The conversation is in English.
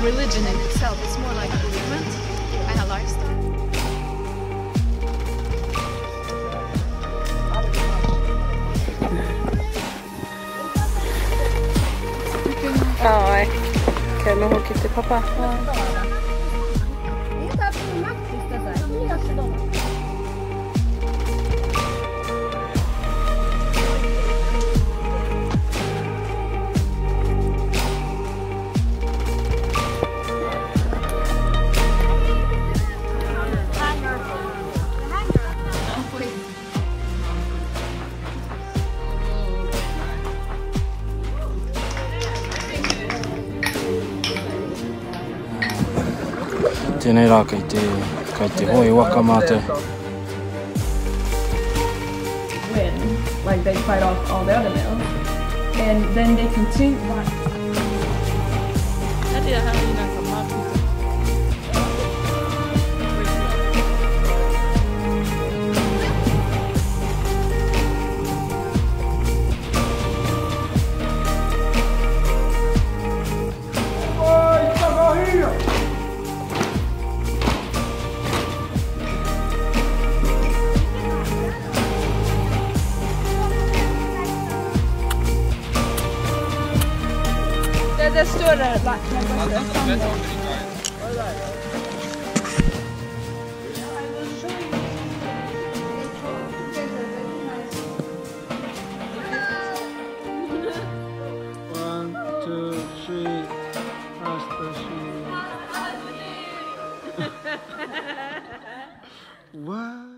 religion in itself. It's more like a movement and a lifestyle. Ja, kan du åka till pappa? Tēnei rā kei te hoi waka mā te. Win, like they fight off all the other males, and then they continue. Det står där bak. One, two, three. What?